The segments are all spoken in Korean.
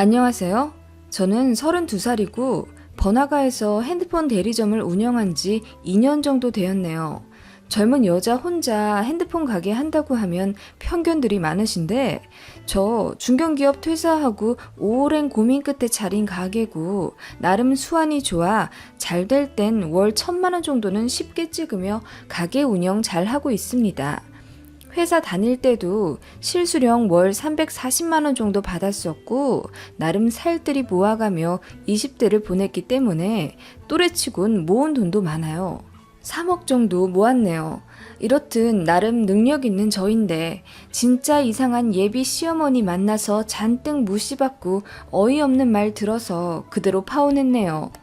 안녕하세요. 저는 32살이고 번화가에서 핸드폰 대리점을 운영한 지 2년 정도 되었네요. 젊은 여자 혼자 핸드폰 가게 한다고 하면 편견들이 많으신데 저 중견기업 퇴사하고 오랜 고민 끝에 차린 가게고 나름 수완이 좋아 잘 될 땐 월 1,000만 원 정도는 쉽게 찍으며 가게 운영 잘 하고 있습니다. 회사 다닐 때도 실수령 월 340만 원 정도 받았었고 나름 살뜰히 모아가며 20대를 보냈기 때문에 또래치곤 모은 돈도 많아요. 3억 정도 모았네요. 이렇듯 나름 능력 있는 저인데 진짜 이상한 예비 시어머니 만나서 잔뜩 무시받고 어이없는 말 들어서 그대로 파혼했네요.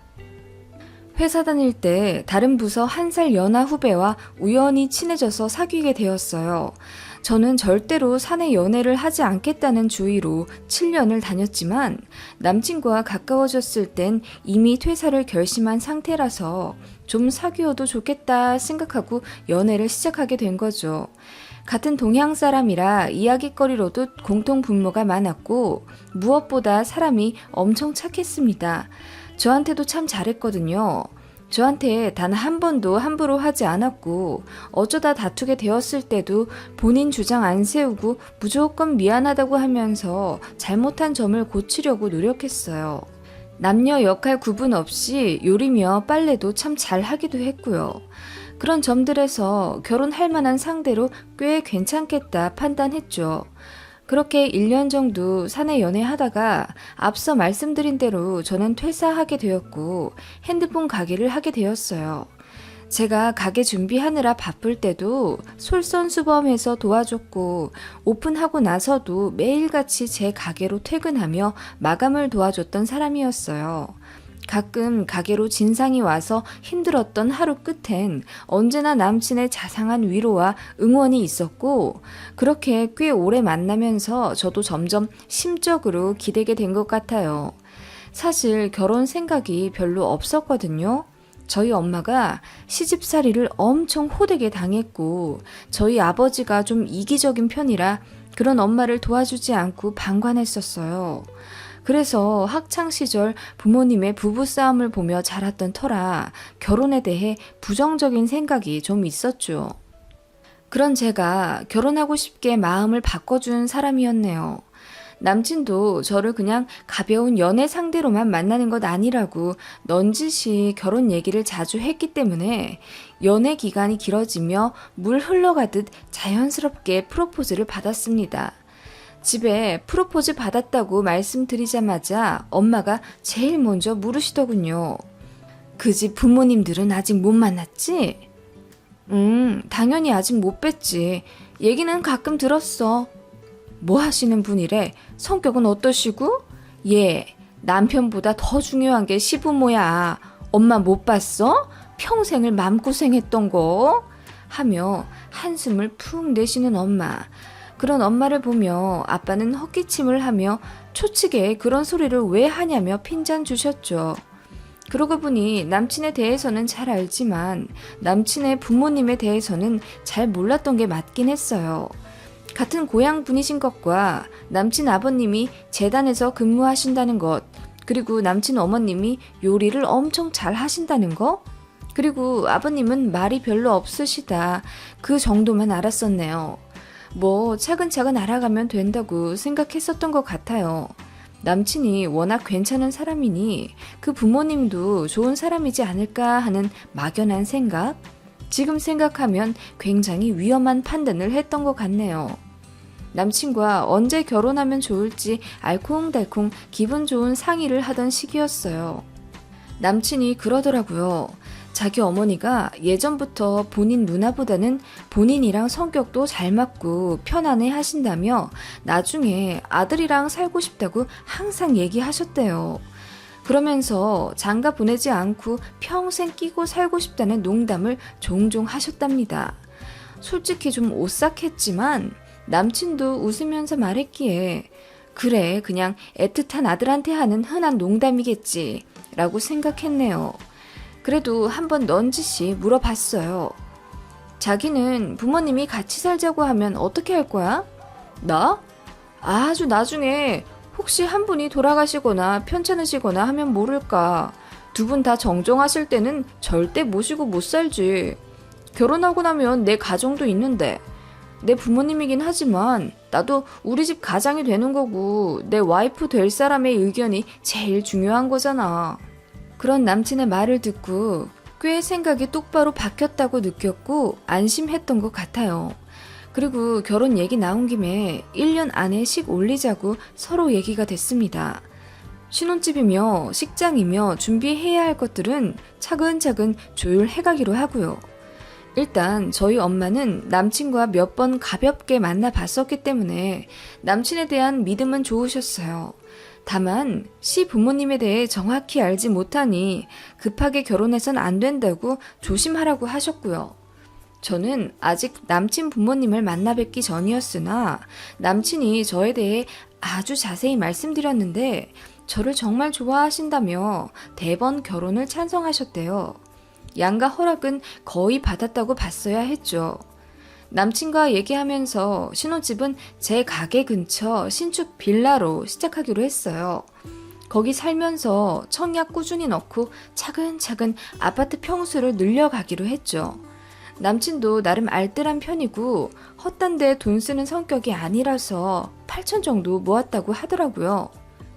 회사 다닐 때 다른 부서 1살 연하 후배와 우연히 친해져서 사귀게 되었어요. 저는 절대로 사내 연애를 하지 않겠다는 주의로 7년을 다녔지만 남친과 가까워졌을 땐 이미 퇴사를 결심한 상태라서 좀 사귀어도 좋겠다 생각하고 연애를 시작하게 된 거죠. 같은 동양 사람이라 이야기거리로도 공통 분모가 많았고 무엇보다 사람이 엄청 착했습니다. 저한테도 참 잘했거든요. 저한테 단 한 번도 함부로 하지 않았고 어쩌다 다투게 되었을 때도 본인 주장 안 세우고 무조건 미안하다고 하면서 잘못한 점을 고치려고 노력했어요. 남녀 역할 구분 없이 요리며 빨래도 참 잘하기도 했고요. 그런 점들에서 결혼할 만한 상대로 꽤 괜찮겠다 판단했죠. 그렇게 1년 정도 사내 연애하다가 앞서 말씀드린 대로 저는 퇴사하게 되었고 핸드폰 가게를 하게 되었어요. 제가 가게 준비하느라 바쁠 때도 솔선수범해서 도와줬고 오픈하고 나서도 매일같이 제 가게로 퇴근하며 마감을 도와줬던 사람이었어요. 가끔 가게로 진상이 와서 힘들었던 하루 끝엔 언제나 남친의 자상한 위로와 응원이 있었고 그렇게 꽤 오래 만나면서 저도 점점 심적으로 기대게 된 것 같아요. 사실 결혼 생각이 별로 없었거든요. 저희 엄마가 시집살이를 엄청 호되게 당했고 저희 아버지가 좀 이기적인 편이라 그런 엄마를 도와주지 않고 방관했었어요. 그래서 학창시절 부모님의 부부싸움을 보며 자랐던 터라 결혼에 대해 부정적인 생각이 좀 있었죠. 그런 제가 결혼하고 싶게 마음을 바꿔준 사람이었네요. 남친도 저를 그냥 가벼운 연애 상대로만 만나는 것 아니라고 넌지시 결혼 얘기를 자주 했기 때문에 연애 기간이 길어지며 물 흘러가듯 자연스럽게 프로포즈를 받았습니다. 집에 프로포즈 받았다고 말씀드리자마자 엄마가 제일 먼저 물으시더군요. 그 집 부모님들은 아직 못 만났지? 당연히 아직 못 뵀지. 얘기는 가끔 들었어. 뭐 하시는 분이래? 성격은 어떠시고? 예, 남편보다 더 중요한 게 시부모야. 엄마 못 봤어? 평생을 맘고생했던 거? 하며 한숨을 푹 내쉬는 엄마. 그런 엄마를 보며 아빠는 헛기침을 하며 초치게 그런 소리를 왜 하냐며 핀잔 주셨죠. 그러고 보니 남친에 대해서는 잘 알지만 남친의 부모님에 대해서는 잘 몰랐던 게 맞긴 했어요. 같은 고향 분이신 것과 남친 아버님이 재단에서 근무하신다는 것, 그리고 남친 어머님이 요리를 엄청 잘 하신다는 거, 그리고 아버님은 말이 별로 없으시다. 그 정도만 알았었네요. 뭐 차근차근 알아가면 된다고 생각했었던 것 같아요. 남친이 워낙 괜찮은 사람이니 그 부모님도 좋은 사람이지 않을까 하는 막연한 생각? 지금 생각하면 굉장히 위험한 판단을 했던 것 같네요. 남친과 언제 결혼하면 좋을지 알콩달콩 기분 좋은 상의를 하던 시기였어요. 남친이 그러더라고요. 자기 어머니가 예전부터 본인 누나보다는 본인이랑 성격도 잘 맞고 편안해 하신다며 나중에 아들이랑 살고 싶다고 항상 얘기하셨대요. 그러면서 장가 보내지 않고 평생 끼고 살고 싶다는 농담을 종종 하셨답니다. 솔직히 좀 오싹했지만 남친도 웃으면서 말했기에 그래 그냥 애틋한 아들한테 하는 흔한 농담이겠지 라고 생각했네요. 그래도 한번 넌지시 물어봤어요. 자기는 부모님이 같이 살자고 하면 어떻게 할 거야? 나? 아주 나중에 혹시 한 분이 돌아가시거나 편찮으시거나 하면 모를까. 두 분 다 정정하실 때는 절대 모시고 못 살지. 결혼하고 나면 내 가정도 있는데 내 부모님이긴 하지만 나도 우리 집 가장이 되는 거고 내 와이프 될 사람의 의견이 제일 중요한 거잖아. 그런 남친의 말을 듣고 꽤 생각이 똑바로 바뀌었다고 느꼈고 안심했던 것 같아요. 그리고 결혼 얘기 나온 김에 1년 안에 식 올리자고 서로 얘기가 됐습니다. 신혼집이며 식장이며 준비해야 할 것들은 차근차근 조율해가기로 하고요. 일단 저희 엄마는 남친과 몇 번 가볍게 만나봤었기 때문에 남친에 대한 믿음은 좋으셨어요. 다만 시부모님에 대해 정확히 알지 못하니 급하게 결혼해선 안 된다고 조심하라고 하셨고요. 저는 아직 남친 부모님을 만나 뵙기 전이었으나 남친이 저에 대해 아주 자세히 말씀드렸는데 저를 정말 좋아하신다며 대번 결혼을 찬성하셨대요. 양가 허락은 거의 받았다고 봤어야 했죠. 남친과 얘기하면서 신혼집은 제 가게 근처 신축 빌라로 시작하기로 했어요. 거기 살면서 청약 꾸준히 넣고 차근차근 아파트 평수를 늘려가기로 했죠. 남친도 나름 알뜰한 편이고 헛단데 돈 쓰는 성격이 아니라서 8천 정도 모았다고 하더라고요.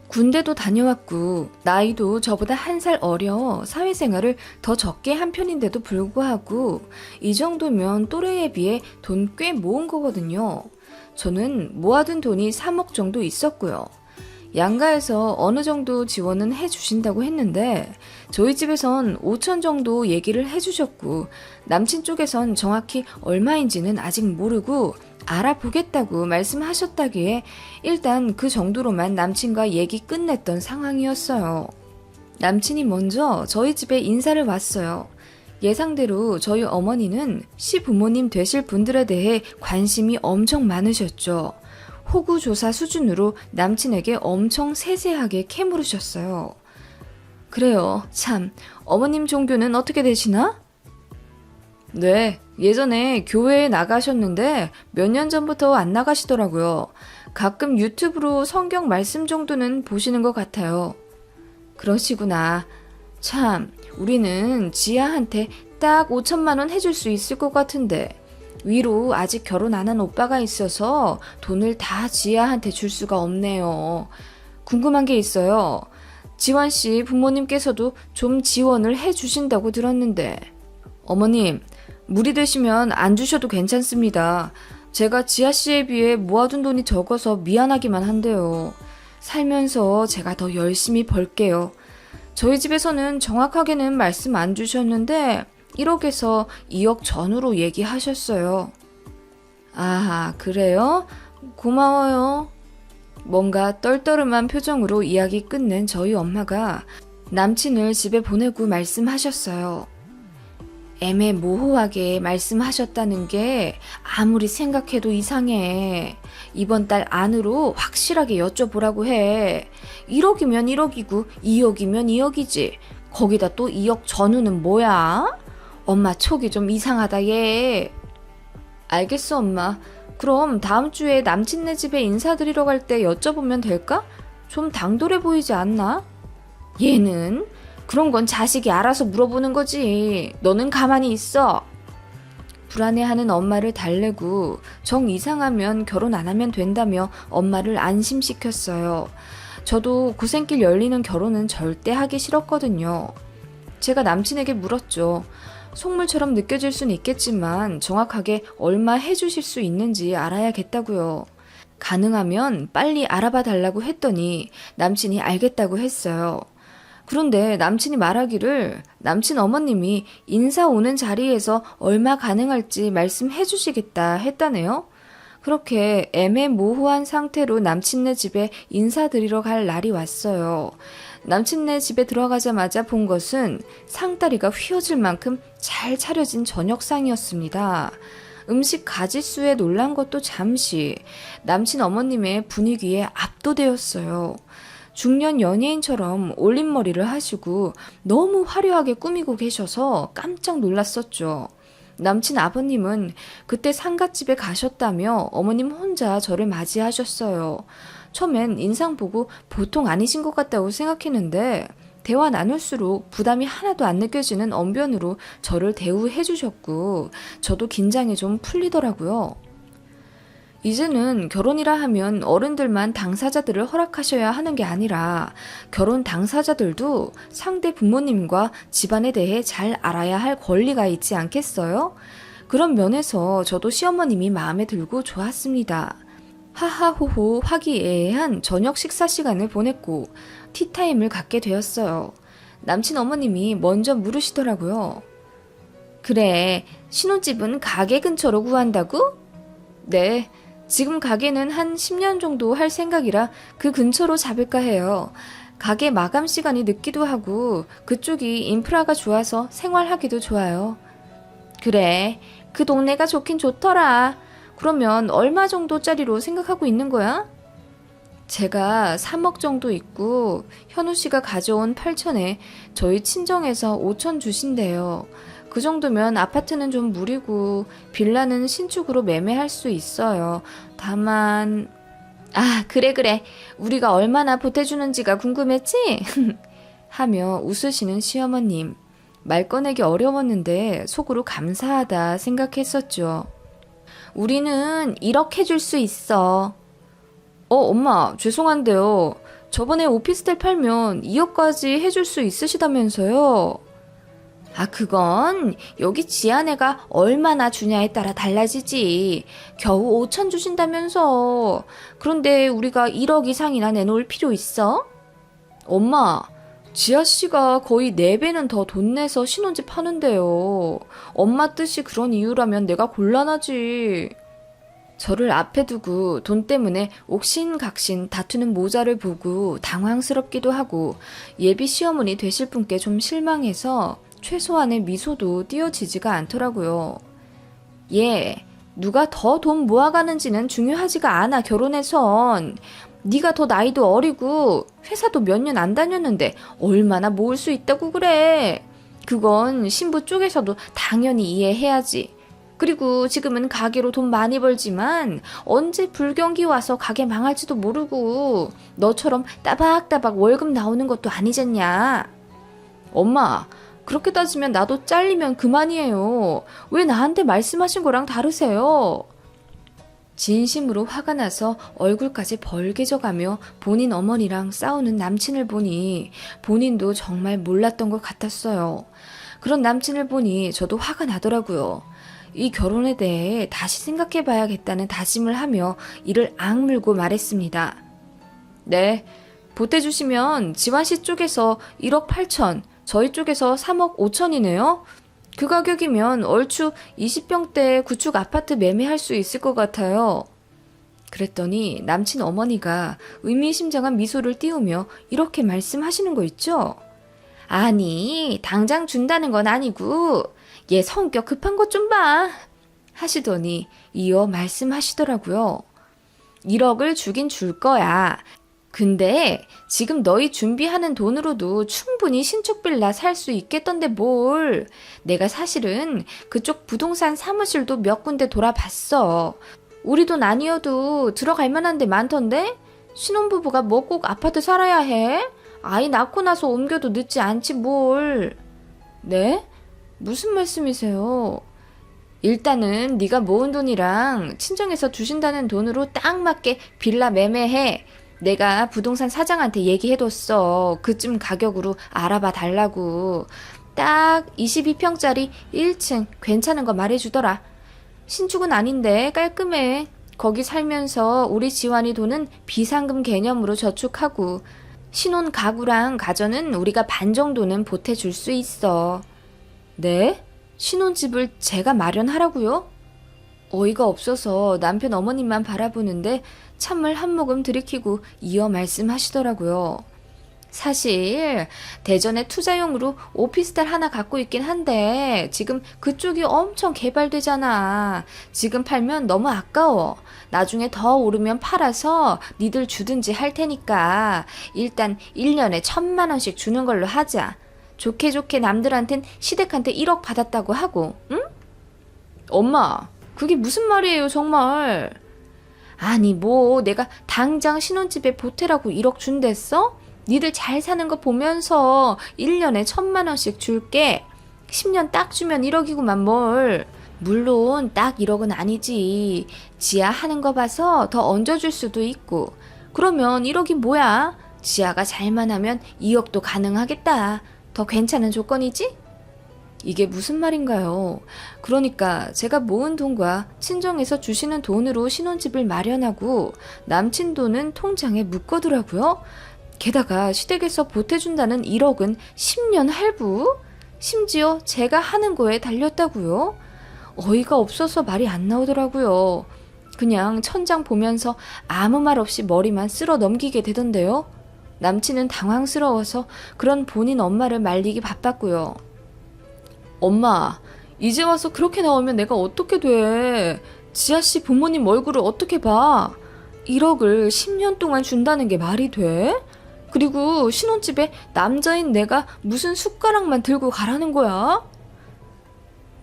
군대도 다녀왔고 나이도 저보다 1살 어려 사회생활을 더 적게 한 편인데도 불구하고 이 정도면 또래에 비해 돈 꽤 모은 거거든요. 저는 모아둔 돈이 3억 정도 있었고요. 양가에서 어느 정도 지원은 해주신다고 했는데 저희 집에선 5천 정도 얘기를 해주셨고 남친 쪽에선 정확히 얼마인지는 아직 모르고 알아보겠다고 말씀하셨다기에 일단 그 정도로만 남친과 얘기 끝냈던 상황이었어요. 남친이 먼저 저희 집에 인사를 왔어요. 예상대로 저희 어머니는 시부모님 되실 분들에 대해 관심이 엄청 많으셨죠. 호구조사 수준으로 남친에게 엄청 세세하게 캐물으셨어요. 그래요. 참, 어머님 종교는 어떻게 되시나? 네, 예전에 교회에 나가셨는데 몇 년 전부터 안 나가시더라고요. 가끔 유튜브로 성경 말씀 정도는 보시는 것 같아요. 그러시구나. 참, 우리는 지아한테 딱 5천만 원 해줄 수 있을 것 같은데 위로 아직 결혼 안 한 오빠가 있어서 돈을 다 지아한테 줄 수가 없네요. 궁금한 게 있어요. 지환 씨 부모님께서도 좀 지원을 해주신다고 들었는데. 어머님, 무리 되시면 안 주셔도 괜찮습니다. 제가 지아 씨에 비해 모아둔 돈이 적어서 미안하기만 한데요. 살면서 제가 더 열심히 벌게요. 저희 집에서는 정확하게는 말씀 안 주셨는데 1억에서 2억 전후로 얘기하셨어요. 아, 그래요? 고마워요. 뭔가 떨떠름한 표정으로 이야기 끝낸 저희 엄마가 남친을 집에 보내고 말씀하셨어요. 애매모호하게 말씀하셨다는 게 아무리 생각해도 이상해. 이번 달 안으로 확실하게 여쭤보라고 해. 1억이면 1억이고 2억이면 2억이지. 거기다 또 2억 전후는 뭐야? 엄마 촉이 좀 이상하다 얘. 알겠어 엄마. 그럼 다음 주에 남친네 집에 인사드리러 갈 때 여쭤보면 될까? 좀 당돌해 보이지 않나? 얘는? 그런 건 자식이 알아서 물어보는 거지. 너는 가만히 있어. 불안해하는 엄마를 달래고 정 이상하면 결혼 안 하면 된다며 엄마를 안심시켰어요. 저도 고생길 열리는 결혼은 절대 하기 싫었거든요. 제가 남친에게 물었죠. 속물처럼 느껴질 수는 있겠지만 정확하게 얼마 해주실 수 있는지 알아야겠다고요. 가능하면 빨리 알아봐 달라고 했더니 남친이 알겠다고 했어요. 그런데 남친이 말하기를 남친 어머님이 인사 오는 자리에서 얼마 가능할지 말씀해 주시겠다 했다네요. 그렇게 애매모호한 상태로 남친네 집에 인사드리러 갈 날이 왔어요. 남친네 집에 들어가자마자 본 것은 상다리가 휘어질 만큼 잘 차려진 저녁상이었습니다. 음식 가짓수에 놀란 것도 잠시 남친 어머님의 분위기에 압도되었어요. 중년 연예인처럼 올림머리를 하시고 너무 화려하게 꾸미고 계셔서 깜짝 놀랐었죠. 남친 아버님은 그때 상갓집에 가셨다며 어머님 혼자 저를 맞이하셨어요. 처음엔 인상 보고 보통 아니신 것 같다고 생각했는데 대화 나눌수록 부담이 하나도 안 느껴지는 언변으로 저를 대우해 주셨고 저도 긴장이 좀 풀리더라고요. 이제는 결혼이라 하면 어른들만 당사자들을 허락하셔야 하는 게 아니라 결혼 당사자들도 상대 부모님과 집안에 대해 잘 알아야 할 권리가 있지 않겠어요? 그런 면에서 저도 시어머님이 마음에 들고 좋았습니다. 하하호호 화기애애한 저녁 식사 시간을 보냈고 티타임을 갖게 되었어요. 남친 어머님이 먼저 물으시더라고요. 그래, 신혼집은 가게 근처로 구한다고? 네, 지금 가게는 한 10년 정도 할 생각이라 그 근처로 잡을까 해요. 가게 마감 시간이 늦기도 하고 그쪽이 인프라가 좋아서 생활하기도 좋아요. 그래, 그 동네가 좋긴 좋더라. 그러면 얼마 정도짜리로 생각하고 있는 거야? 제가 3억 정도 있고 현우 씨가 가져온 8천에 저희 친정에서 5천 주신대요. 그 정도면 아파트는 좀 무리고 빌라는 신축으로 매매할 수 있어요. 다만 그래. 우리가 얼마나 보태주는지가 궁금했지? 하며 웃으시는 시어머님. 말 꺼내기 어려웠는데 속으로 감사하다 생각했었죠. 우리는 1억 해줄 수 있어. 엄마, 죄송한데요. 저번에 오피스텔 팔면 2억까지 해줄 수 있으시다면서요? 그건 여기 지아내가 얼마나 주냐에 따라 달라지지. 겨우 5천 주신다면서. 그런데 우리가 1억 이상이나 내놓을 필요 있어? 엄마, 지아씨가 거의 4배는 더 돈 내서 신혼집 파는데요. 엄마 뜻이 그런 이유라면 내가 곤란하지. 저를 앞에 두고 돈 때문에 옥신각신 다투는 모자를 보고 당황스럽기도 하고 예비 시어머니 되실 분께 좀 실망해서 최소한의 미소도 띄어지지가 않더라고요. 누가 더 돈 모아가는지는 중요하지가 않아, 결혼해선. 네가 더 나이도 어리고 회사도 몇 년 안 다녔는데 얼마나 모을 수 있다고 그래. 그건 신부 쪽에서도 당연히 이해해야지. 그리고 지금은 가게로 돈 많이 벌지만 언제 불경기 와서 가게 망할지도 모르고 너처럼 따박따박 월급 나오는 것도 아니잖냐. 엄마, 그렇게 따지면 나도 잘리면 그만이에요. 왜 나한테 말씀하신 거랑 다르세요? 진심으로 화가 나서 얼굴까지 벌개져가며 본인 어머니랑 싸우는 남친을 보니 본인도 정말 몰랐던 것 같았어요. 그런 남친을 보니 저도 화가 나더라고요. 이 결혼에 대해 다시 생각해봐야겠다는 다짐을 하며 이를 악물고 말했습니다. 네, 보태주시면 지환씨 쪽에서 1억 8천, 저희 쪽에서 3억 5천이네요. 그 가격이면 얼추 20평대 구축 아파트 매매할 수 있을 것 같아요. 그랬더니 남친 어머니가 의미심장한 미소를 띄우며 이렇게 말씀하시는 거 있죠? 아니, 당장 준다는 건 아니고 얘 성격 급한 것 좀 봐. 하시더니 이어 말씀하시더라고요. 1억을 주긴 줄 거야. 근데 지금 너희 준비하는 돈으로도 충분히 신축 빌라 살 수 있겠던데 뭘. 내가 사실은 그쪽 부동산 사무실도 몇 군데 돌아봤어. 우리 돈 아니어도 들어갈 만한 데 많던데? 신혼부부가 뭐 꼭 아파트 살아야 해? 아이 낳고 나서 옮겨도 늦지 않지 뭘. 네? 무슨 말씀이세요? 일단은 네가 모은 돈이랑 친정에서 주신다는 돈으로 딱 맞게 빌라 매매해. 내가 부동산 사장한테 얘기해뒀어. 그쯤 가격으로 알아봐 달라고. 딱 22평짜리 1층 괜찮은 거 말해주더라. 신축은 아닌데 깔끔해. 거기 살면서 우리 지환이 돈은 비상금 개념으로 저축하고 신혼 가구랑 가전은 우리가 반 정도는 보태줄 수 있어. 네? 신혼집을 제가 마련하라고요? 어이가 없어서 남편 어머님만 바라보는데 찬물 한 모금 들이키고 이어 말씀하시더라고요. 사실 대전에 투자용으로 오피스텔 하나 갖고 있긴 한데 지금 그쪽이 엄청 개발되잖아. 지금 팔면 너무 아까워. 나중에 더 오르면 팔아서 니들 주든지 할 테니까 일단 1년에 1,000만 원씩 주는 걸로 하자. 좋게 좋게 남들한텐 시댁한테 1억 받았다고 하고, 응? 엄마, 그게 무슨 말이에요, 정말. 아니 뭐 내가 당장 신혼집에 보태라고 1억 준댔어? 니들 잘 사는 거 보면서 1년에 1,000만 원씩 줄게. 10년 딱 주면 1억이구만 뭘. 물론 딱 1억은 아니지. 지아 하는 거 봐서 더 얹어줄 수도 있고. 그러면 1억이 뭐야? 지아가 잘만 하면 2억도 가능하겠다. 더 괜찮은 조건이지? 이게 무슨 말인가요? 그러니까 제가 모은 돈과 친정에서 주시는 돈으로 신혼집을 마련하고 남친 돈은 통장에 묶어두라고요? 게다가 시댁에서 보태준다는 1억은 10년 할부? 심지어 제가 하는 거에 달렸다고요? 어이가 없어서 말이 안 나오더라고요. 그냥 천장 보면서 아무 말 없이 머리만 쓸어 넘기게 되던데요. 남친은 당황스러워서 그런 본인 엄마를 말리기 바빴고요. 엄마, 이제 와서 그렇게 나오면 내가 어떻게 돼? 지아씨 부모님 얼굴을 어떻게 봐? 1억을 10년 동안 준다는 게 말이 돼? 그리고 신혼집에 남자인 내가 무슨 숟가락만 들고 가라는 거야?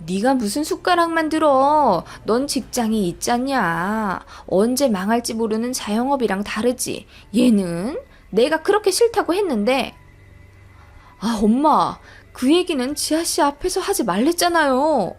네가 무슨 숟가락만 들어? 넌 직장이 있잖냐. 언제 망할지 모르는 자영업이랑 다르지. 얘는 내가 그렇게 싫다고 했는데. 아, 엄마. 그 얘기는 지아씨 앞에서 하지 말랬잖아요.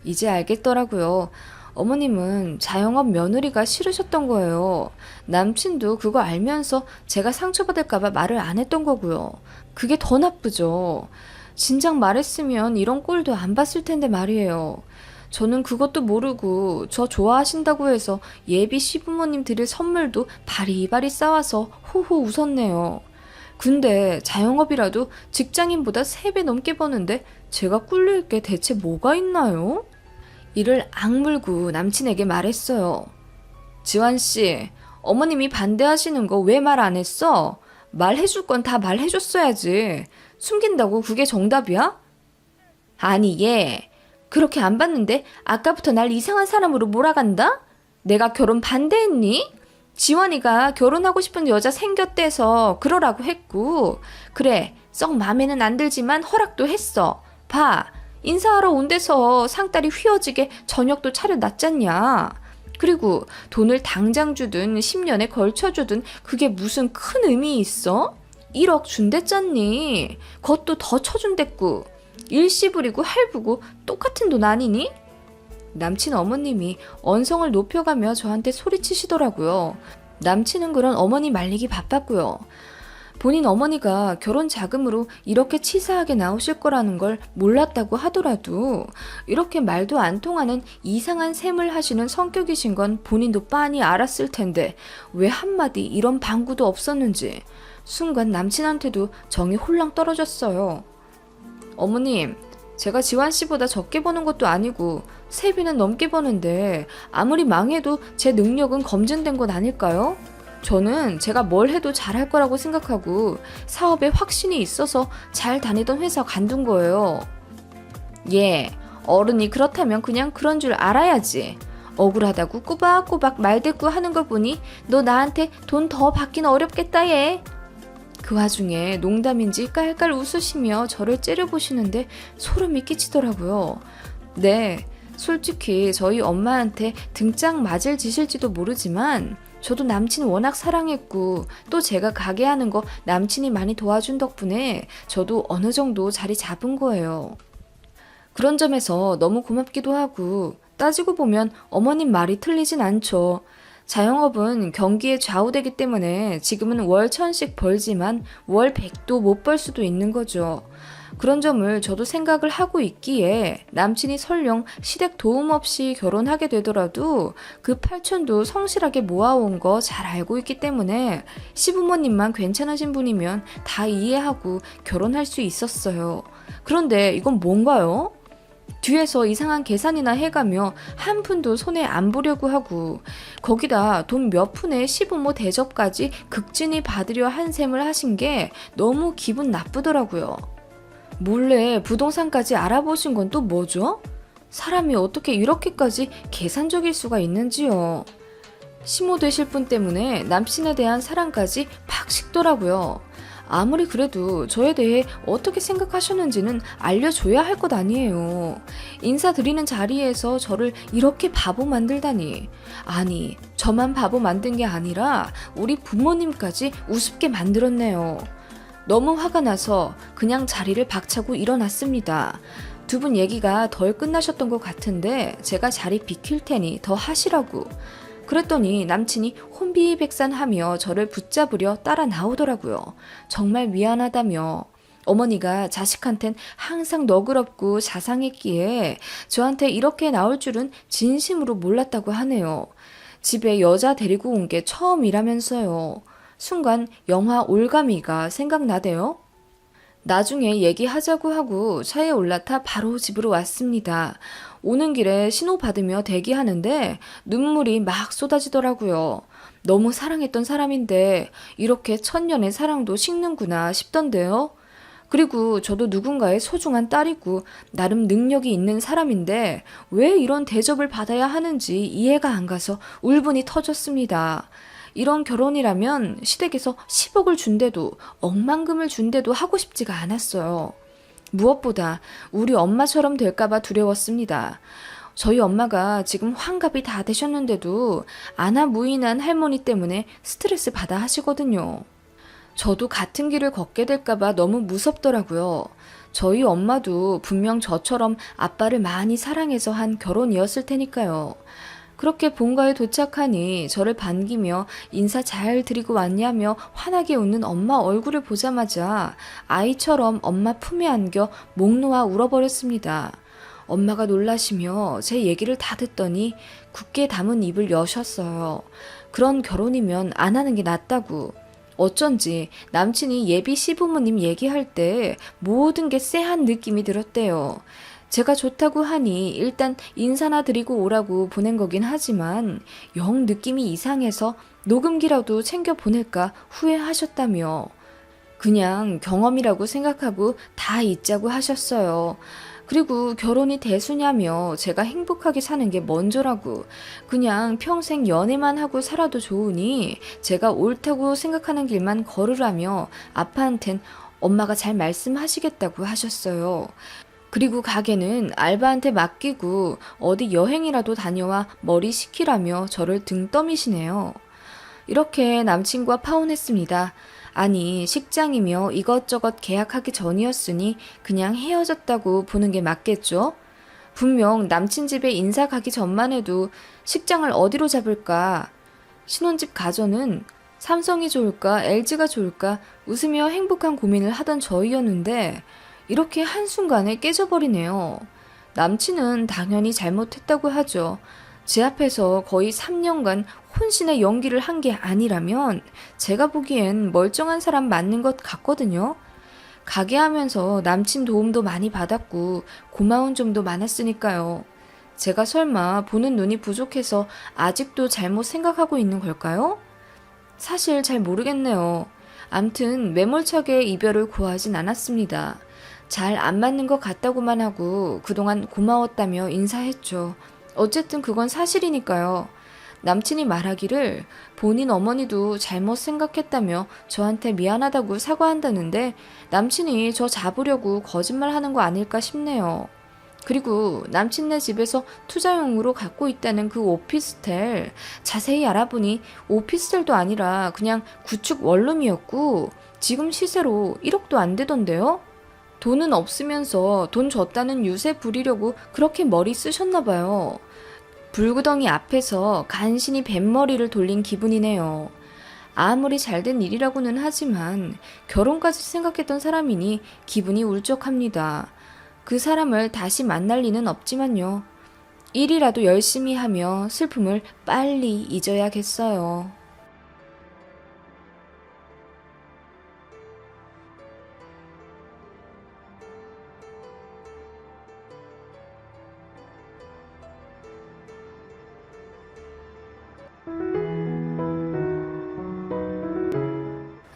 이제 알겠더라고요. 어머님은 자영업 며느리가 싫으셨던 거예요. 남친도 그거 알면서 제가 상처받을까봐 말을 안 했던 거고요. 그게 더 나쁘죠. 진작 말했으면 이런 꼴도 안 봤을 텐데 말이에요. 저는 그것도 모르고 저 좋아하신다고 해서 예비 시부모님 드릴 선물도 바리바리 싸와서 호호 웃었네요. 근데 자영업이라도 직장인보다 3배 넘게 버는데 제가 꿀릴 게 대체 뭐가 있나요? 이를 악물고 남친에게 말했어요. 지환씨, 어머님이 반대하시는 거 왜 말 안 했어? 말해줄 건 다 말해줬어야지. 숨긴다고 그게 정답이야? 아니 얘 그렇게 안 봤는데 아까부터 날 이상한 사람으로 몰아간다? 내가 결혼 반대했니? 지원이가 결혼하고 싶은 여자 생겼대서 그러라고 했고 그래 썩 맘에는 안 들지만 허락도 했어. 봐 인사하러 온 데서 상다리 휘어지게 저녁도 차려놨잖냐. 그리고 돈을 당장 주든 10년에 걸쳐 주든 그게 무슨 큰 의미 있어? 1억 준댔잖니. 그것도 더 쳐준댔고 일시 부리고 할부고 똑같은 돈 아니니? 남친 어머님이 언성을 높여가며 저한테 소리치시더라고요. 남친은 그런 어머니 말리기 바빴고요. 본인 어머니가 결혼 자금으로 이렇게 치사하게 나오실 거라는 걸 몰랐다고 하더라도 이렇게 말도 안 통하는 이상한 셈을 하시는 성격이신 건 본인도 빤히 알았을 텐데 왜 한마디 이런 방구도 없었는지 순간 남친한테도 정이 홀랑 떨어졌어요. 어머님, 제가 지환 씨보다 적게 버는 것도 아니고 3배는 넘게 버는데 아무리 망해도 제 능력은 검증된 건 아닐까요? 저는 제가 뭘 해도 잘할 거라고 생각하고 사업에 확신이 있어서 잘 다니던 회사 관둔 거예요. 예, 어른이 그렇다면 그냥 그런 줄 알아야지. 억울하다고 꼬박꼬박 말대꾸 하는 거 보니 너 나한테 돈 더 받긴 어렵겠다 얘. 그 와중에 농담인지 깔깔 웃으시며 저를 째려보시는데 소름이 끼치더라고요. 네, 솔직히 저희 엄마한테 등짝 맞을 짓일지도 모르지만 저도 남친 워낙 사랑했고 또 제가 가게 하는 거 남친이 많이 도와준 덕분에 저도 어느 정도 자리 잡은 거예요. 그런 점에서 너무 고맙기도 하고 따지고 보면 어머님 말이 틀리진 않죠. 자영업은 경기에 좌우되기 때문에 지금은 월 1,000씩 벌지만 월 100도 못 벌 수도 있는 거죠. 그런 점을 저도 생각을 하고 있기에 남친이 설령 시댁 도움 없이 결혼하게 되더라도 그 8천도 성실하게 모아온 거 잘 알고 있기 때문에 시부모님만 괜찮으신 분이면 다 이해하고 결혼할 수 있었어요. 그런데 이건 뭔가요? 뒤에서 이상한 계산이나 해가며 한 푼도 손에 안 보려고 하고 거기다 돈 몇 푼에 시부모 대접까지 극진히 받으려 한 셈을 하신 게 너무 기분 나쁘더라고요. 몰래 부동산까지 알아보신 건 또 뭐죠? 사람이 어떻게 이렇게까지 계산적일 수가 있는지요. 시모 되실 분 때문에 남친에 대한 사랑까지 팍 식더라고요. 아무리 그래도 저에 대해 어떻게 생각하셨는지는 알려줘야 할 것 아니에요. 인사드리는 자리에서 저를 이렇게 바보 만들다니. 아니, 저만 바보 만든 게 아니라 우리 부모님까지 우습게 만들었네요. 너무 화가 나서 그냥 자리를 박차고 일어났습니다. 두 분 얘기가 덜 끝나셨던 것 같은데 제가 자리 비킬 테니 더 하시라고. 그랬더니 남친이 혼비백산하며 저를 붙잡으려 따라 나오더라고요. 정말 미안하다며. 어머니가 자식한텐 항상 너그럽고 자상했기에 저한테 이렇게 나올 줄은 진심으로 몰랐다고 하네요. 집에 여자 데리고 온 게 처음이라면서요. 순간 영화 올가미가 생각나대요. 나중에 얘기하자고 하고 차에 올라타 바로 집으로 왔습니다. 오는 길에 신호 받으며 대기하는데 눈물이 막 쏟아지더라고요. 너무 사랑했던 사람인데 이렇게 천년의 사랑도 식는구나 싶던데요. 그리고 저도 누군가의 소중한 딸이고 나름 능력이 있는 사람인데 왜 이런 대접을 받아야 하는지 이해가 안 가서 울분이 터졌습니다. 이런 결혼이라면 시댁에서 10억을 준대도 억만금을 준대도 하고 싶지가 않았어요. 무엇보다 우리 엄마처럼 될까봐 두려웠습니다. 저희 엄마가 지금 환갑이 다 되셨는데도 아나무인한 할머니 때문에 스트레스 받아 하시거든요. 저도 같은 길을 걷게 될까봐 너무 무섭더라고요. 저희 엄마도 분명 저처럼 아빠를 많이 사랑해서 한 결혼이었을 테니까요. 그렇게 본가에 도착하니 저를 반기며 인사 잘 드리고 왔냐며 환하게 웃는 엄마 얼굴을 보자마자 아이처럼 엄마 품에 안겨 목 놓아 울어버렸습니다. 엄마가 놀라시며 제 얘기를 다 듣더니 굳게 담은 입을 여셨어요. 그런 결혼이면 안 하는 게 낫다고. 어쩐지 남친이 예비 시부모님 얘기할 때 모든 게 쎄한 느낌이 들었대요. 제가 좋다고 하니 일단 인사나 드리고 오라고 보낸 거긴 하지만 영 느낌이 이상해서 녹음기라도 챙겨 보낼까 후회하셨다며. 그냥 경험이라고 생각하고 다 잊자고 하셨어요. 그리고 결혼이 대수냐며 제가 행복하게 사는 게 먼저라고. 그냥 평생 연애만 하고 살아도 좋으니 제가 옳다고 생각하는 길만 걸으라며 아빠한텐 엄마가 잘 말씀하시겠다고 하셨어요. 그리고 가게는 알바한테 맡기고 어디 여행이라도 다녀와 머리 식히라며 저를 등 떠미시네요. 이렇게 남친과 파혼했습니다. 아니, 식장이며 이것저것 계약하기 전이었으니 그냥 헤어졌다고 보는 게 맞겠죠? 분명 남친 집에 인사 가기 전만 해도 식장을 어디로 잡을까? 신혼집 가전은 삼성이 좋을까, LG가 좋을까 웃으며 행복한 고민을 하던 저희였는데 이렇게 한순간에 깨져버리네요. 남친은 당연히 잘못했다고 하죠. 제 앞에서 거의 3년간 혼신의 연기를 한 게 아니라면 제가 보기엔 멀쩡한 사람 맞는 것 같거든요. 가게 하면서 남친 도움도 많이 받았고 고마운 점도 많았으니까요. 제가 설마 보는 눈이 부족해서 아직도 잘못 생각하고 있는 걸까요? 사실 잘 모르겠네요. 암튼 매몰차게 이별을 고하진 않았습니다. 잘 안 맞는 것 같다고만 하고 그동안 고마웠다며 인사했죠. 어쨌든 그건 사실이니까요. 남친이 말하기를 본인 어머니도 잘못 생각했다며 저한테 미안하다고 사과한다는데 남친이 저 잡으려고 거짓말하는 거 아닐까 싶네요. 그리고 남친네 집에서 투자용으로 갖고 있다는 그 오피스텔 자세히 알아보니 오피스텔도 아니라 그냥 구축 원룸이었고 지금 시세로 1억도 안 되던데요? 돈은 없으면서 돈 줬다는 유세 부리려고 그렇게 머리 쓰셨나 봐요. 불구덩이 앞에서 간신히 뱃머리를 돌린 기분이네요. 아무리 잘된 일이라고는 하지만 결혼까지 생각했던 사람이니 기분이 울적합니다. 그 사람을 다시 만날 리는 없지만요. 일이라도 열심히 하며 슬픔을 빨리 잊어야겠어요.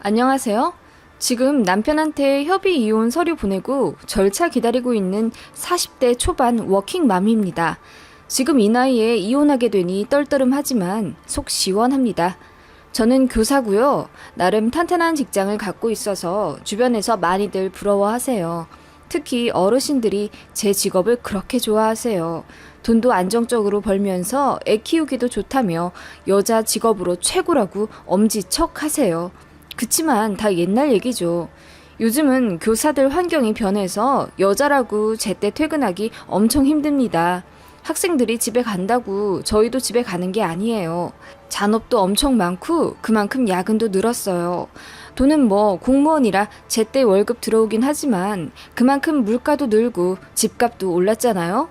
안녕하세요. 지금 남편한테 협의 이혼 서류 보내고 절차 기다리고 있는 40대 초반 워킹맘입니다. 지금 이 나이에 이혼하게 되니 떨떠름하지만 속 시원합니다. 저는 교사고요. 나름 탄탄한 직장을 갖고 있어서 주변에서 많이들 부러워하세요. 특히 어르신들이 제 직업을 그렇게 좋아하세요. 돈도 안정적으로 벌면서 애 키우기도 좋다며 여자 직업으로 최고라고 엄지척 하세요. 그치만 다 옛날 얘기죠. 요즘은 교사들 환경이 변해서 여자라고 제때 퇴근하기 엄청 힘듭니다. 학생들이 집에 간다고 저희도 집에 가는 게 아니에요. 잔업도 엄청 많고 그만큼 야근도 늘었어요. 돈은 뭐 공무원이라 제때 월급 들어오긴 하지만 그만큼 물가도 늘고 집값도 올랐잖아요.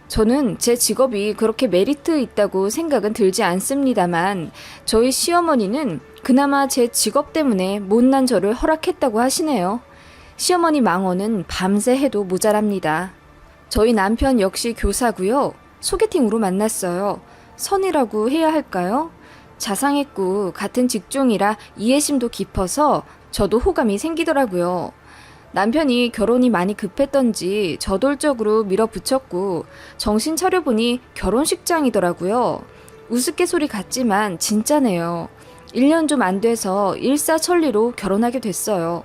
저는 제 직업이 그렇게 메리트 있다고 생각은 들지 않습니다만 저희 시어머니는 그나마 제 직업 때문에 못난 저를 허락했다고 하시네요. 시어머니 망언은 밤새 해도 모자랍니다. 저희 남편 역시 교사고요. 소개팅으로 만났어요. 선이라고 해야 할까요? 자상했고 같은 직종이라 이해심도 깊어서 저도 호감이 생기더라고요. 남편이 결혼이 많이 급했던지 저돌적으로 밀어붙였고 정신 차려보니 결혼식장이더라고요. 우스갯소리 같지만 진짜네요. 1년 좀 안 돼서 일사천리로 결혼하게 됐어요.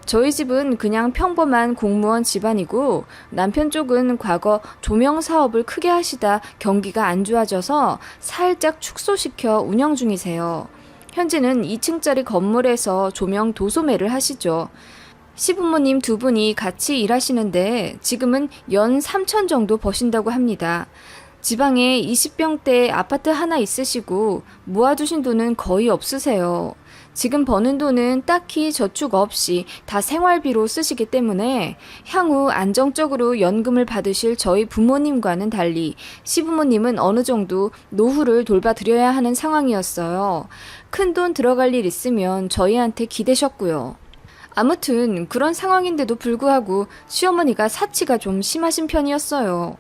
저희 집은 그냥 평범한 공무원 집안이고 남편 쪽은 과거 조명 사업을 크게 하시다 경기가 안 좋아져서 살짝 축소시켜 운영 중이세요. 현재는 2층짜리 건물에서 조명 도소매를 하시죠. 시부모님 두 분이 같이 일하시는데 지금은 연 3천 정도 버신다고 합니다. 지방에 20평대 아파트 하나 있으시고 모아두신 돈은 거의 없으세요. 지금 버는 돈은 딱히 저축 없이 다 생활비로 쓰시기 때문에 향후 안정적으로 연금을 받으실 저희 부모님과는 달리 시부모님은 어느 정도 노후를 돌봐드려야 하는 상황이었어요. 큰 돈 들어갈 일 있으면 저희한테 기대셨고요. 아무튼 그런 상황인데도 불구하고 시어머니가 사치가 좀 심하신 편이었어요.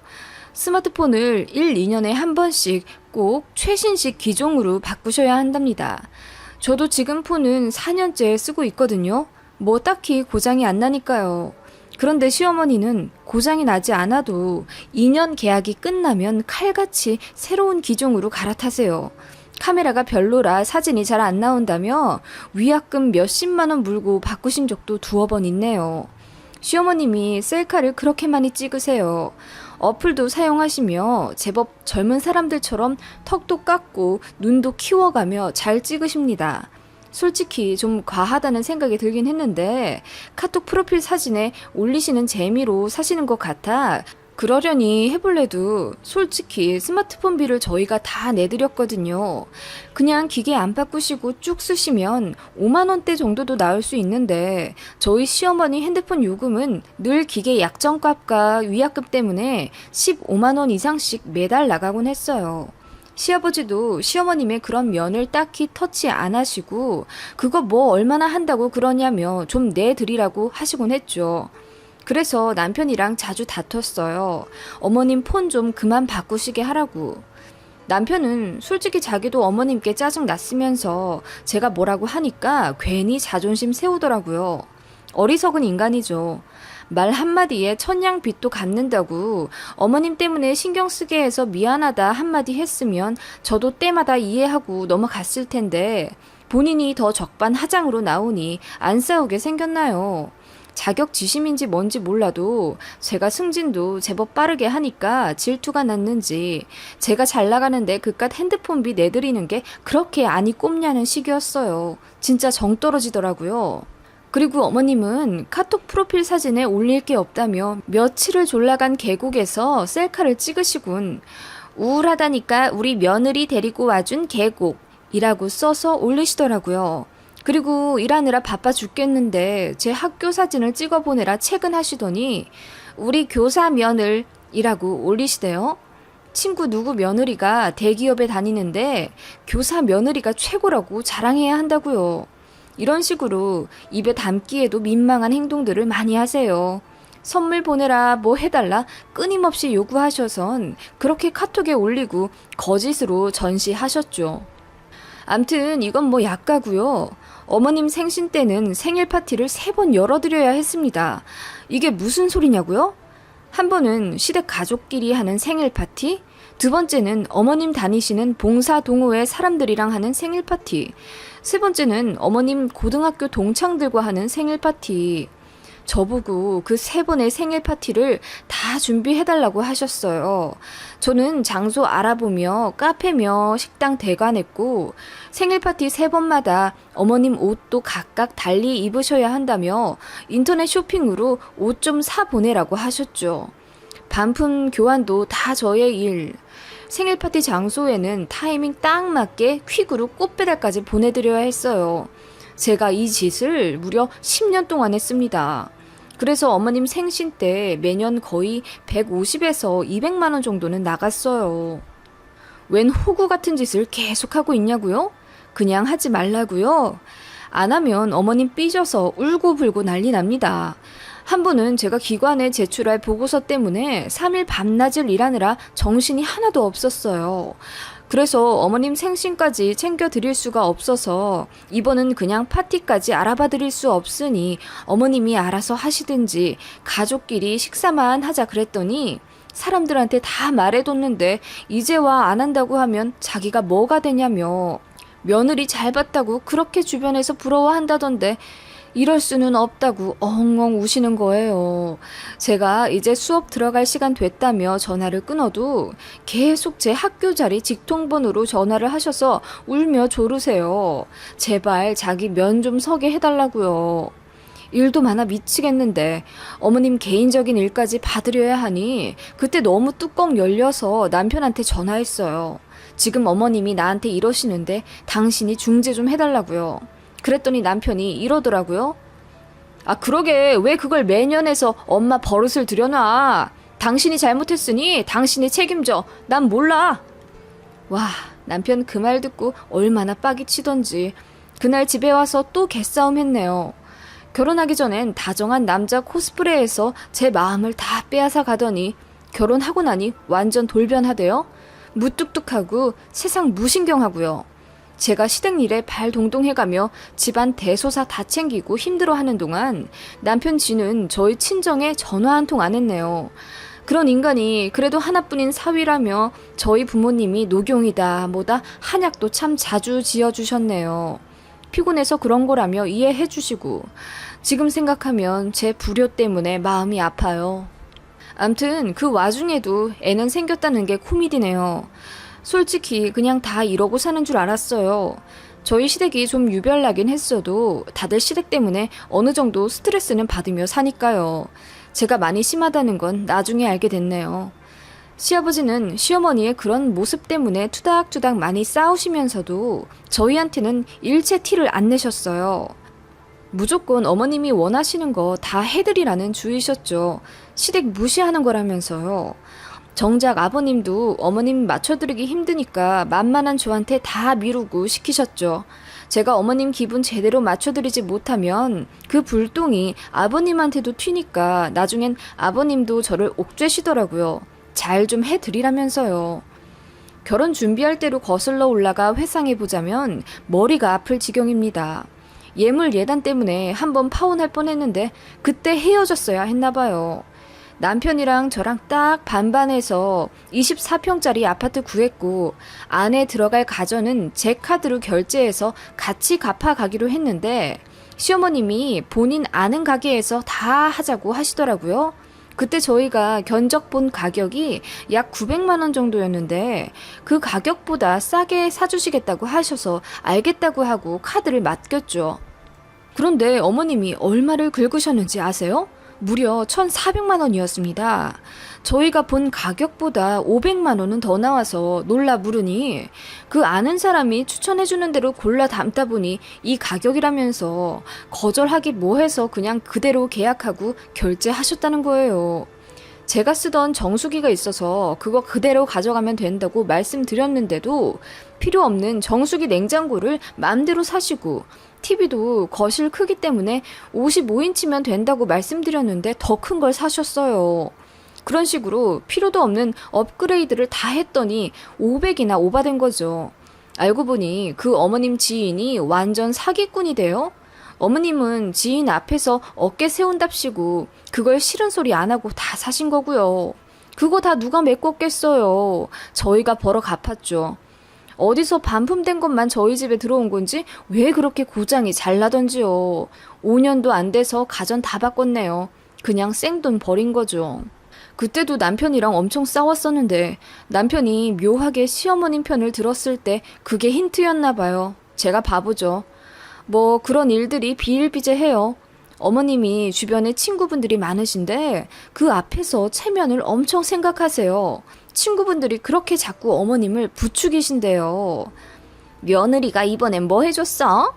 스마트폰을 1, 2년에 한 번씩 꼭 최신식 기종으로 바꾸셔야 한답니다. 저도 지금 폰은 4년째 쓰고 있거든요. 뭐 딱히 고장이 안 나니까요. 그런데 시어머니는 고장이 나지 않아도 2년 계약이 끝나면 칼같이 새로운 기종으로 갈아타세요. 카메라가 별로라 사진이 잘 안 나온다며 위약금 몇십만 원 물고 바꾸신 적도 두어 번 있네요. 시어머님이 셀카를 그렇게 많이 찍으세요. 어플도 사용하시며 제법 젊은 사람들처럼 턱도 깎고 눈도 키워가며 잘 찍으십니다. 솔직히 좀 과하다는 생각이 들긴 했는데 카톡 프로필 사진에 올리시는 재미로 사시는 것 같아 그러려니 해볼래도 솔직히 스마트폰비를 저희가 다 내드렸거든요. 그냥 기계 안 바꾸시고 쭉 쓰시면 5만 원대 정도도 나올 수 있는데 저희 시어머니 핸드폰 요금은 늘 기계 약정값과 위약금 때문에 15만 원 이상씩 매달 나가곤 했어요. 시아버지도 시어머님의 그런 면을 딱히 터치 안 하시고 그거 뭐 얼마나 한다고 그러냐며 좀 내드리라고 하시곤 했죠. 그래서 남편이랑 자주 다퉜어요. 어머님 폰 좀 그만 바꾸시게 하라고. 남편은 솔직히 자기도 어머님께 짜증 났으면서 제가 뭐라고 하니까 괜히 자존심 세우더라고요. 어리석은 인간이죠. 말 한마디에 천냥빚도 갚는다고 어머님 때문에 신경 쓰게 해서 미안하다 한마디 했으면 저도 때마다 이해하고 넘어갔을 텐데 본인이 더 적반하장으로 나오니 안 싸우게 생겼나요? 자격지심인지 뭔지 몰라도 제가 승진도 제법 빠르게 하니까 질투가 났는지 제가 잘 나가는데 그깟 핸드폰비 내드리는 게 그렇게 안이 꼽냐는 식이었어요. 진짜 정 떨어지더라고요. 그리고 어머님은 카톡 프로필 사진에 올릴 게 없다며 며칠을 졸라간 계곡에서 셀카를 찍으시군. 우울하다니까 우리 며느리 데리고 와준 계곡이라고 써서 올리시더라고요. 그리고 일하느라 바빠 죽겠는데 제 학교 사진을 찍어보내라 퇴근하시더니 우리 교사 며느리라고 올리시대요. 친구 누구 며느리가 대기업에 다니는데 교사 며느리가 최고라고 자랑해야 한다고요. 이런 식으로 입에 담기에도 민망한 행동들을 많이 하세요. 선물 보내라 뭐 해달라 끊임없이 요구하셔선 그렇게 카톡에 올리고 거짓으로 전시하셨죠. 암튼 이건 뭐 약가고요. 어머님 생신 때는 생일 파티를 3번 열어드려야 했습니다. 이게 무슨 소리냐고요? 한 번은 시댁 가족끼리 하는 생일 파티? 두 번째는 어머님 다니시는 봉사동호회 사람들이랑 하는 생일 파티. 세 번째는 어머님 고등학교 동창들과 하는 생일 파티. 저보고 그 세 번의 생일 파티를 다 준비해달라고 하셨어요. 저는 장소 알아보며 카페며 식당 대관했고 생일 파티 세 번마다 어머님 옷도 각각 달리 입으셔야 한다며 인터넷 쇼핑으로 옷 좀 사 보내라고 하셨죠. 반품 교환도 다 저의 일. 생일 파티 장소에는 타이밍 딱 맞게 퀵으로 꽃배달까지 보내드려야 했어요. 제가 이 짓을 무려 10년 동안 했습니다. 그래서 어머님 생신 때 매년 거의 150에서 200만 원 정도는 나갔어요. 웬 호구 같은 짓을 계속하고 있냐고요? 그냥 하지 말라고요? 안 하면 어머님 삐져서 울고불고 난리 납니다. 한 번은 제가 기관에 제출할 보고서 때문에 3일 밤낮을 일하느라 정신이 하나도 없었어요. 그래서 어머님 생신까지 챙겨드릴 수가 없어서 이번은 그냥 파티까지 알아봐 드릴 수 없으니 어머님이 알아서 하시든지 가족끼리 식사만 하자 그랬더니 사람들한테 다 말해뒀는데 이제 와 안 한다고 하면 자기가 뭐가 되냐며 며느리 잘 봤다고 그렇게 주변에서 부러워한다던데 이럴 수는 없다고 엉엉 우시는 거예요. 제가 이제 수업 들어갈 시간 됐다며 전화를 끊어도 계속 제 학교 자리 직통번호로 전화를 하셔서 울며 조르세요. 제발 자기 면 좀 서게 해달라고요. 일도 많아 미치겠는데 어머님 개인적인 일까지 받으려야 하니 그때 너무 뚜껑 열려서 남편한테 전화했어요. 지금 어머님이 나한테 이러시는데 당신이 중재 좀 해달라고요. 그랬더니 남편이 이러더라고요. 아, 그러게 왜 그걸 매년 해서 엄마 버릇을 들여놔. 당신이 잘못했으니 당신이 책임져. 난 몰라. 와, 남편 그 말 듣고 얼마나 빡이 치던지. 그날 집에 와서 또 개싸움 했네요. 결혼하기 전엔 다정한 남자 코스프레에서 제 마음을 다 빼앗아 가더니 결혼하고 나니 완전 돌변하대요. 무뚝뚝하고 세상 무신경하고요. 제가 시댁 일에 발 동동해가며 집안 대소사 다 챙기고 힘들어하는 동안 남편 지는 저희 친정에 전화 한 통 안 했네요. 그런 인간이 그래도 하나뿐인 사위라며 저희 부모님이 녹용이다 뭐다 한약도 참 자주 지어주셨네요. 피곤해서 그런 거라며 이해해 주시고 지금 생각하면 제 불효 때문에 마음이 아파요. 암튼 그 와중에도 애는 생겼다는 게 코미디네요. 솔직히 그냥 다 이러고 사는 줄 알았어요. 저희 시댁이 좀 유별나긴 했어도 다들 시댁 때문에 어느 정도 스트레스는 받으며 사니까요. 제가 많이 심하다는 건 나중에 알게 됐네요. 시아버지는 시어머니의 그런 모습 때문에 투닥투닥 많이 싸우시면서도 저희한테는 일체 티를 안 내셨어요. 무조건 어머님이 원하시는 거 다 해드리라는 주의셨죠. 시댁 무시하는 거라면서요. 정작 아버님도 어머님 맞춰드리기 힘드니까 만만한 저한테 다 미루고 시키셨죠. 제가 어머님 기분 제대로 맞춰드리지 못하면 그 불똥이 아버님한테도 튀니까 나중엔 아버님도 저를 옥죄시더라고요. 잘 좀 해드리라면서요. 결혼 준비할 대로 거슬러 올라가 회상해보자면 머리가 아플 지경입니다. 예물 예단 때문에 한번 파혼할 뻔했는데 그때 헤어졌어야 했나봐요. 남편이랑 저랑 딱 반반해서 24평짜리 아파트 구했고 안에 들어갈 가전은 제 카드로 결제해서 같이 갚아가기로 했는데 시어머님이 본인 아는 가게에서 다 하자고 하시더라고요. 그때 저희가 견적 본 가격이 약 900만 원 정도였는데 그 가격보다 싸게 사주시겠다고 하셔서 알겠다고 하고 카드를 맡겼죠. 그런데 어머님이 얼마를 긁으셨는지 아세요? 무려 1,400만 원이었습니다. 저희가 본 가격보다 500만 원은 더 나와서 놀라 부르니 그 아는 사람이 추천해주는 대로 골라 담다 보니 이 가격이라면서 거절하기 뭐해서 그냥 그대로 계약하고 결제하셨다는 거예요. 제가 쓰던 정수기가 있어서 그거 그대로 가져가면 된다고 말씀드렸는데도 필요 없는 정수기 냉장고를 맘대로 사시고 TV도 거실 크기 때문에 55인치면 된다고 말씀드렸는데 더 큰 걸 사셨어요. 그런 식으로 필요도 없는 업그레이드를 다 했더니 500이나 오바된 거죠. 알고 보니 그 어머님 지인이 완전 사기꾼이 돼요. 어머님은 지인 앞에서 어깨 세운답시고 그걸 싫은 소리 안 하고 다 사신 거고요. 그거 다 누가 메꿨겠어요. 저희가 벌어 갚았죠. 어디서 반품된 것만 저희 집에 들어온 건지 왜 그렇게 고장이 잘 나던지요. 5년도 안 돼서 가전 다 바꿨네요. 그냥 생돈 버린 거죠. 그때도 남편이랑 엄청 싸웠었는데 남편이 묘하게 시어머님 편을 들었을 때 그게 힌트였나 봐요. 제가 바보죠. 뭐 그런 일들이 비일비재해요. 어머님이 주변에 친구분들이 많으신데 그 앞에서 체면을 엄청 생각하세요. 친구분들이 그렇게 자꾸 어머님을 부추기신대요. 며느리가 이번엔 뭐 해줬어?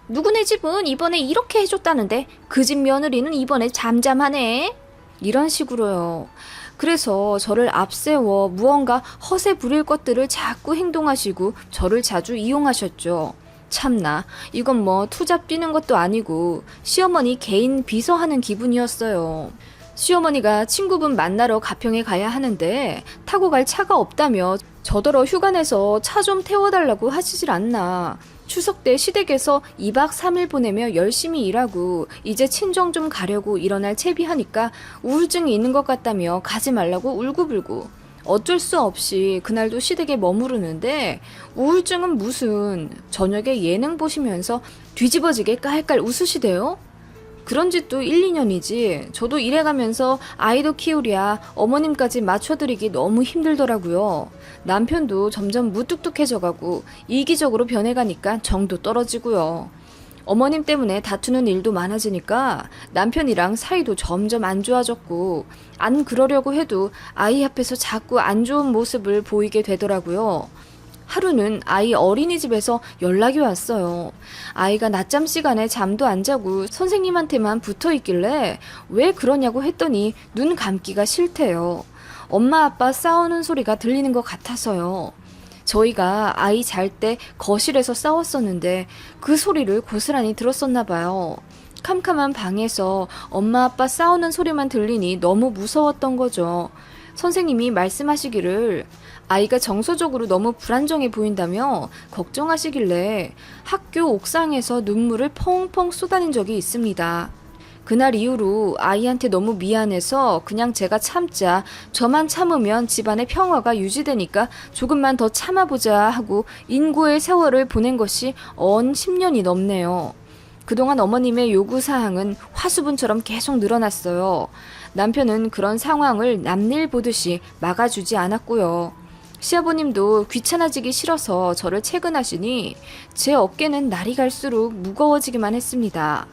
누구네 집은 이번에 이렇게 해줬다는데 그 집 며느리는 이번에 잠잠하네. 이런 식으로요. 그래서 저를 앞세워 무언가 허세 부릴 것들을 자꾸 행동하시고 저를 자주 이용하셨죠. 참나, 이건 뭐 투잡 뛰는 것도 아니고 시어머니 개인 비서하는 기분이었어요. 시어머니가 친구분 만나러 가평에 가야 하는데 타고 갈 차가 없다며 저더러 휴가 내서 차 좀 태워달라고 하시질 않나. 추석 때 시댁에서 2박 3일 보내며 열심히 일하고 이제 친정 좀 가려고 일어날 채비하니까 우울증이 있는 것 같다며 가지 말라고 울고불고. 어쩔 수 없이 그날도 시댁에 머무르는데 우울증은 무슨, 저녁에 예능 보시면서 뒤집어지게 깔깔 웃으시대요? 그런 지 또 1, 2년이지. 저도 일해가면서 아이도 키우랴 어머님까지 맞춰드리기 너무 힘들더라고요. 남편도 점점 무뚝뚝해져가고 이기적으로 변해가니까 정도 떨어지고요. 어머님 때문에 다투는 일도 많아지니까 남편이랑 사이도 점점 안 좋아졌고, 안 그러려고 해도 아이 앞에서 자꾸 안 좋은 모습을 보이게 되더라고요. 하루는 아이 어린이집에서 연락이 왔어요. 아이가 낮잠 시간에 잠도 안 자고 선생님한테만 붙어 있길래 왜 그러냐고 했더니 눈 감기가 싫대요. 엄마 아빠 싸우는 소리가 들리는 것 같아서요. 저희가 아이 잘 때 거실에서 싸웠었는데 그 소리를 고스란히 들었었나 봐요. 캄캄한 방에서 엄마 아빠 싸우는 소리만 들리니 너무 무서웠던 거죠. 선생님이 말씀하시기를 아이가 정서적으로 너무 불안정해 보인다며 걱정하시길래 학교 옥상에서 눈물을 펑펑 쏟아낸 적이 있습니다. 그날 이후로 아이한테 너무 미안해서 그냥 제가 참자, 저만 참으면 집안의 평화가 유지되니까 조금만 더 참아보자 하고 인고의 세월을 보낸 것이 언 10년이 넘네요. 그동안 어머님의 요구사항은 화수분처럼 계속 늘어났어요. 남편은 그런 상황을 남일 보듯이 막아주지 않았고요. 시아버님도 귀찮아지기 싫어서 저를 채근하시니 제 어깨는 날이 갈수록 무거워지기만 했습니다.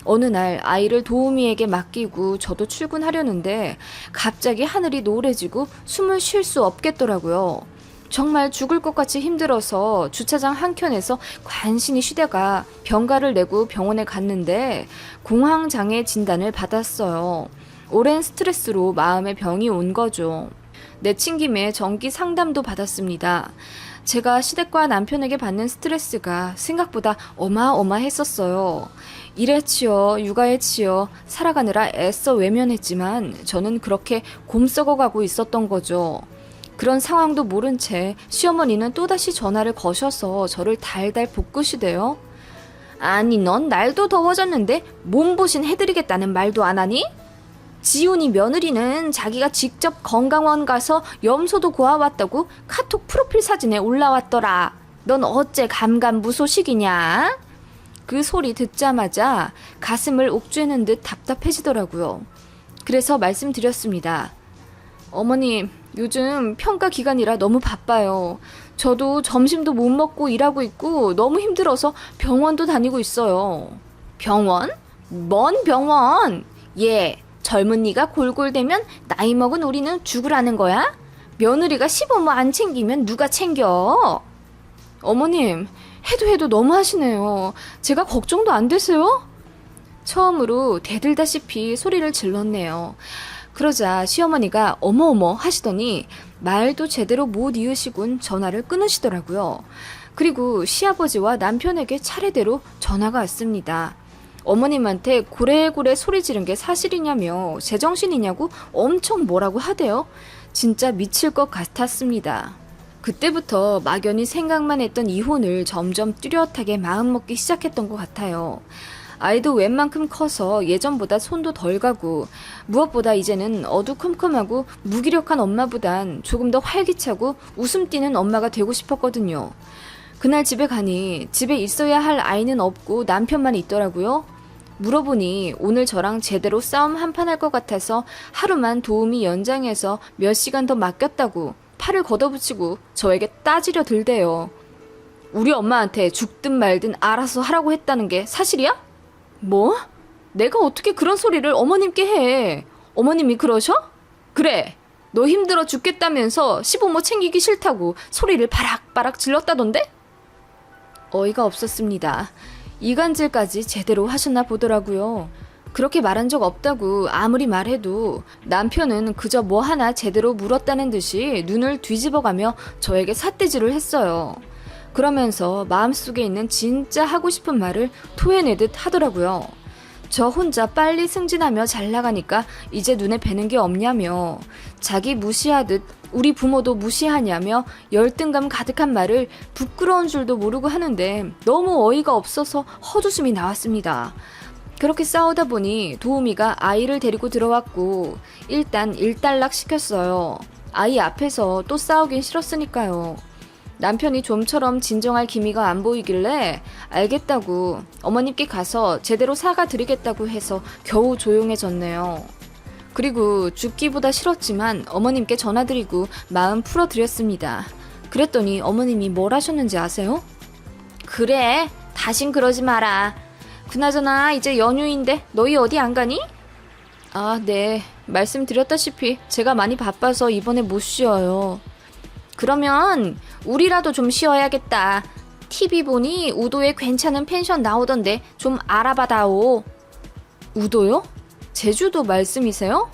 어느 날 아이를 도우미에게 맡기고 저도 출근하려는데 갑자기 하늘이 노래지고 숨을 쉴 수 없겠더라고요. 정말 죽을 것 같이 힘들어서 주차장 한켠에서 간신히 쉬다가 병가를 내고 병원에 갔는데 공황장애 진단을 받았어요. 오랜 스트레스로 마음에 병이 온 거죠. 내친 김에 정기 상담도 받았습니다. 제가 시댁과 남편에게 받는 스트레스가 생각보다 어마어마했었어요. 일에 치여 육아에 치여 살아가느라 애써 외면했지만 저는 그렇게 곰썩어가고 있었던 거죠. 그런 상황도 모른 채 시어머니는 또다시 전화를 거셔서 저를 달달 볶으시대요. 아니 넌 날도 더워졌는데 몸보신 해드리겠다는 말도 안 하니? 지훈이 며느리는 자기가 직접 건강원 가서 염소도 구워왔다고 카톡 프로필 사진에 올라왔더라. 넌 어째 감감무소식이냐? 그 소리 듣자마자 가슴을 옥죄는 듯 답답해지더라고요. 그래서 말씀드렸습니다. 어머님, 요즘 평가 기간이라 너무 바빠요. 저도 점심도 못 먹고 일하고 있고 너무 힘들어서 병원도 다니고 있어요. 병원? 뭔 병원? 예, 젊은이가 골골대면 나이 먹은 우리는 죽으라는 거야? 며느리가 시부모 안 챙기면 누가 챙겨? 어머님, 해도 너무 하시네요. 제가 걱정도 안 되세요? 처음으로 대들다시피 소리를 질렀네요. 그러자 시어머니가 어머어머 하시더니 말도 제대로 못 이으시곤 전화를 끊으시더라고요. 그리고 시아버지와 남편에게 차례대로 전화가 왔습니다. 어머님한테 고래고래 소리 지른 게 사실이냐며 제정신이냐고 엄청 뭐라고 하대요. 진짜 미칠 것 같았습니다. 그때부터 막연히 생각만 했던 이혼을 점점 뚜렷하게 마음먹기 시작했던 것 같아요. 아이도 웬만큼 커서 예전보다 손도 덜 가고 무엇보다 이제는 어두컴컴하고 무기력한 엄마보단 조금 더 활기차고 웃음 띠는 엄마가 되고 싶었거든요. 그날 집에 가니 집에 있어야 할 아이는 없고 남편만 있더라고요. 물어보니 오늘 저랑 제대로 싸움 한판 할 것 같아서 하루만 도우미 연장해서 몇 시간 더 맡겼다고 팔을 걷어붙이고 저에게 따지려 들대요. 우리 엄마한테 죽든 말든 알아서 하라고 했다는 게 사실이야? 뭐? 내가 어떻게 그런 소리를 어머님께 해? 어머님이 그러셔? 그래. 너 힘들어 죽겠다면서 시부모 챙기기 싫다고 소리를 바락바락 질렀다던데? 어이가 없었습니다. 이간질까지 제대로 하셨나 보더라고요. 그렇게 말한 적 없다고 아무리 말해도 남편은 그저 뭐 하나 제대로 물었다는 듯이 눈을 뒤집어가며 저에게 삿대질을 했어요. 그러면서 마음속에 있는 진짜 하고 싶은 말을 토해내듯 하더라고요. 저 혼자 빨리 승진하며 잘 나가니까 이제 눈에 뵈는 게 없냐며, 자기 무시하듯 우리 부모도 무시하냐며 열등감 가득한 말을 부끄러운 줄도 모르고 하는데 너무 어이가 없어서 헛웃음이 나왔습니다. 그렇게 싸우다 보니 도우미가 아이를 데리고 들어왔고 일단 일단락 시켰어요. 아이 앞에서 또 싸우긴 싫었으니까요. 남편이 좀처럼 진정할 기미가 안 보이길래 알겠다고 어머님께 가서 제대로 사과드리겠다고 해서 겨우 조용해졌네요. 그리고 죽기보다 싫었지만 어머님께 전화드리고 마음 풀어드렸습니다. 그랬더니 어머님이 뭘 하셨는지 아세요? 그래, 다신 그러지 마라. 그나저나 이제 연휴인데 너희 어디 안 가니? 아, 네. 말씀드렸다시피 제가 많이 바빠서 이번에 못 쉬어요. 그러면 우리라도 좀 쉬어야겠다. TV 보니 우도에 괜찮은 펜션 나오던데 좀 알아봐다오. 우도요? 제주도 말씀이세요?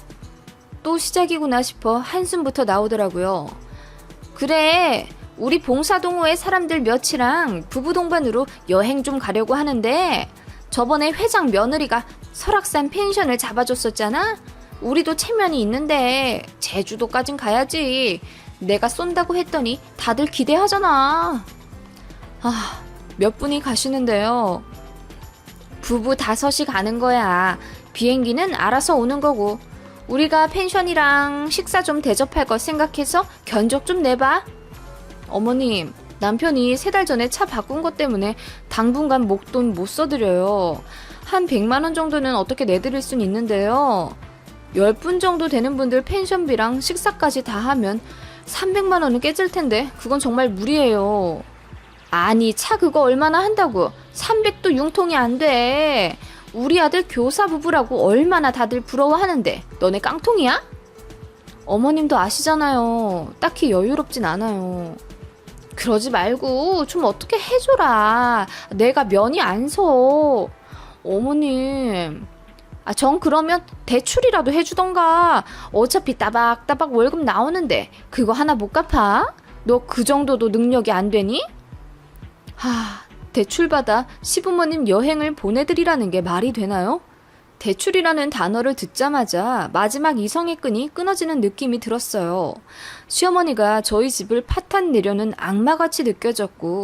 또 시작이구나 싶어 한숨부터 나오더라고요. 그래, 우리 봉사동호회 사람들 몇이랑 부부 동반으로 여행 좀 가려고 하는데 저번에 회장 며느리가 설악산 펜션을 잡아줬었잖아? 우리도 체면이 있는데 제주도까진 가야지. 내가 쏜다고 했더니 다들 기대하잖아. 아, 몇 분이 가시는데요. 부부 5이 가는 거야. 비행기는 알아서 오는 거고 우리가 펜션이랑 식사 좀 대접할 것 생각해서 견적 좀 내봐. 어머님, 남편이 3달 전에 차 바꾼 것 때문에 당분간 목돈 못 써드려요. 한 100만 원 정도는 어떻게 내드릴 순 있는데요. 10분 정도 되는 분들 펜션비랑 식사까지 다 하면 300만 원은 깨질 텐데 그건 정말 무리예요. 아니, 차 그거 얼마나 한다고. 300도 융통이 안 돼. 우리 아들 교사 부부라고 얼마나 다들 부러워하는데 너네 깡통이야? 어머님도 아시잖아요. 딱히 여유롭진 않아요. 그러지 말고 좀 어떻게 해줘라. 내가 면이 안 서. 어머님, 정 그러면 대출이라도 해주던가. 어차피 따박따박 월급 나오는데 그거 하나 못 갚아? 너 그 정도도 능력이 안 되니? 대출받아 시부모님 여행을 보내드리라는 게 말이 되나요? 대출이라는 단어를 듣자마자 마지막 이성의 끈이 끊어지는 느낌이 들었어요. 시어머니가 저희 집을 파탄 내려는 악마같이 느껴졌고